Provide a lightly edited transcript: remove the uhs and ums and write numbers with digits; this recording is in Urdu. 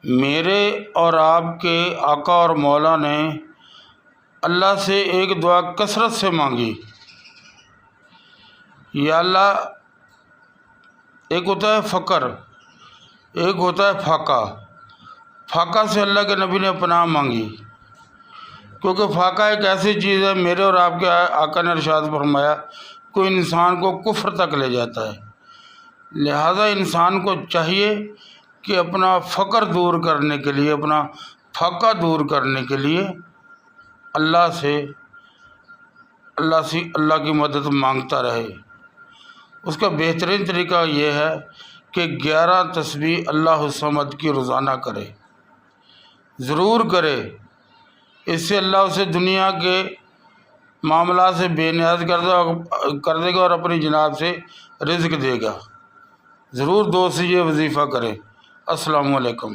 میرے اور آپ کے آقا اور مولا نے اللہ سے ایک دعا کثرت سے مانگی، یا اللہ، ایک ہوتا ہے فقر، ایک ہوتا ہے فاقہ۔ فاقہ سے اللہ کے نبی نے پناہ مانگی، کیونکہ فاقہ ایک ایسی چیز ہے، میرے اور آپ کے آقا نے ارشاد فرمایا، کوئی انسان کو کفر تک لے جاتا ہے۔ لہذا انسان کو چاہیے کہ اپنا فقر دور کرنے کے لیے، اپنا فاقہ دور کرنے کے لیے اللہ کی مدد مانگتا رہے۔ اس کا بہترین طریقہ یہ ہے کہ 11 تسبیح اللہ الصمد کی روزانہ کرے، ضرور کرے۔ اس سے اللہ اسے دنیا کے معاملات سے بے نیاز کر دے گا اور اپنی جناب سے رزق دے گا۔ ضرور دوست یہ وظیفہ کرے۔ السلام علیکم۔